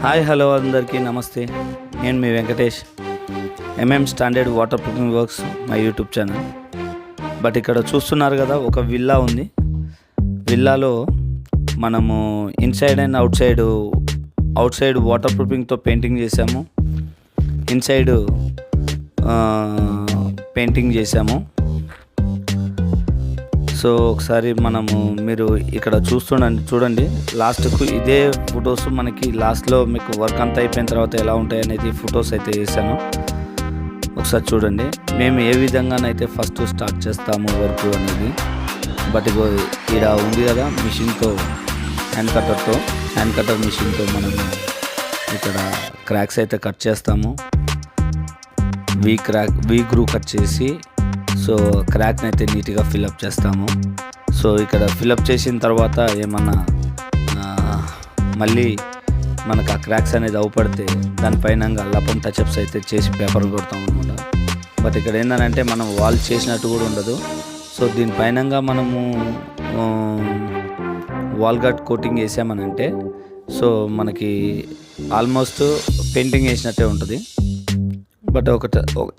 Hi hello అందరికీ నమస్తే. నేను మీ Venkatesh, MM standard waterproofing works my YouTube channel. But ఇక్కడ చూస్తున్నారు కదా, ఒక విల్లా ఉంది. విల్లాలో మనము inside and outside water ప్రూఫింగ్తో పెయింటింగ్ చేసాము. ఇన్సైడ్ పెయింటింగ్ చేసాము. సో ఒకసారి మీరు ఇక్కడ చూడండి లాస్ట్కు ఇదే ఫొటోస్ మనకి లాస్ట్లో మీకు వర్క్ అంతా అయిపోయిన తర్వాత ఎలా ఉంటాయి అనేది ఫొటోస్ అయితే వేసాను. ఒకసారి చూడండి మేము ఏ విధంగానైతే ఫస్ట్ స్టార్ట్ చేస్తాము వర్క్ అనేది. బట్ ఇక్కడ ఉంది కదా మిషన్తో, హ్యాండ్ కట్టర్ మిషన్తో మనము ఇక్కడ క్రాక్స్ అయితే కట్ చేస్తాము. వీ గ్రూ కట్ చేసి సో క్రాక్ని అయితే నీట్గా ఫిల్అప్ చేస్తాము. సో ఇక్కడ ఫిల్అప్ చేసిన తర్వాత ఏమన్నా మళ్ళీ మనకు ఆ క్రాక్స్ అనేది అవపడితే దానిపైన లపం టచ్అప్స్ అయితే చేసి పేపర్ కొడతాం అనమాట. బట్ ఇక్కడ ఏంటంటే మనం వాల్ చేసినట్టు కూడా ఉండదు. సో దీనిపైన మనము వాల్ గట్ కోటింగ్ వేసామనంటే సో మనకి ఆల్మోస్ట్ పెయింటింగ్ వేసినట్టే ఉంటుంది. బట్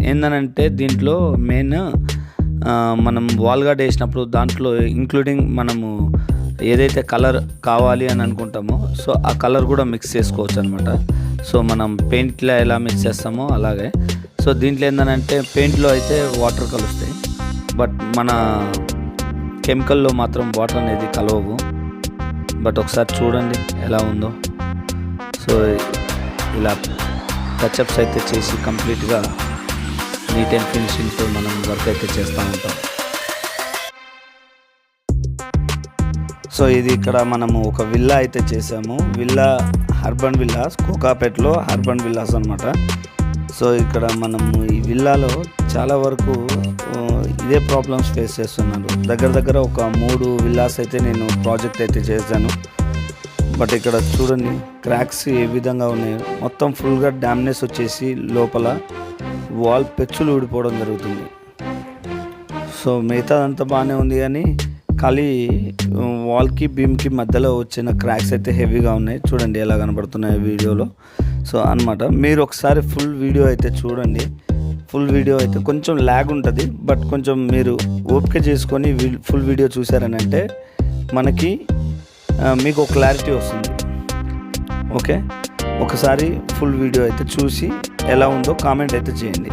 ఏంటంటే దీంట్లో మెయిన్ మనం వాల్ గార్డ్ వేసినప్పుడు దాంట్లో ఇంక్లూడింగ్ మనము ఏదైతే కలర్ కావాలి అని అనుకుంటామో సో ఆ కలర్ కూడా మిక్స్ చేసుకోవచ్చు అనమాట. సో మనం పెయింట్లో ఎలా మిక్స్ చేస్తామో అలాగే. సో దీంట్లో ఏంటంటే పెయింట్లో అయితే వాటర్ కలుస్తాయి, బట్ మన కెమికల్లో మాత్రం వాటర్ అనేది కలవవు. బట్ ఒకసారి చూడండి ఎలా ఉందో. సో ఇలా టచ్అప్స్ అయితే చేసి కంప్లీట్గా నీట్ అండ్ ఫినిషింగ్తో మనం వర్క్ అయితే చేస్తూ ఉంటాం. సో ఇది ఇక్కడ మనము ఒక విల్లా అయితే చేసాము. విల్లా అర్బన్ విల్లాస్, కోకాపేటలో అర్బన్ విల్లాస్ అనమాట. సో ఇక్కడ మనము ఈ విల్లాలో చాలా వరకు ఇదే ప్రాబ్లమ్స్ ఫేస్ చేస్తున్నారు. దగ్గర ఒక 3 విల్లాస్ అయితే నేను ప్రాజెక్ట్ అయితే చేశాను. బట్ ఇక్కడ చూడండి క్రాక్స్ ఏ విధంగా ఉన్నాయి. మొత్తం ఫుల్గా డ్యామేజ్ వచ్చేసి లోపల వాల్ పెచ్చులు ఊడిపోవడం జరుగుతుంది. సో మిగతా అంతా బాగానే ఉంది, కానీ ఖాళీ వాల్కి బీమ్కి మధ్యలో వచ్చిన క్రాక్స్ అయితే హెవీగా ఉన్నాయి. చూడండి ఎలా కనబడుతున్నాయి వీడియోలో. సో అన్నమాట, మీరు ఒకసారి ఫుల్ వీడియో అయితే చూడండి. ఫుల్ వీడియో అయితే కొంచెం ల్యాగ్ ఉంటుంది, బట్ కొంచెం మీరు ఓపిక చేసుకొని ఫుల్ వీడియో చూసారని అంటే మీకు ఒక క్లారిటీ వస్తుంది. ఓకే, ఒకసారి ఫుల్ వీడియో అయితే చూసి ఎలా ఉందో కామెంట్ అయితే చేయండి.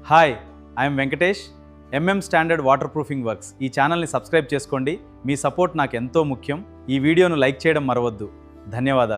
Hi, I'm Venkatesh, standard waterproofing works. ఈ ఛానల్ని సబ్స్క్రైబ్ చేసుకోండి. మీ సపోర్ట్ నాకు ఎంతో ముఖ్యం. ఈ వీడియోను లైక్ చేయడం మరవద్దు. ధన్యవాదాలు.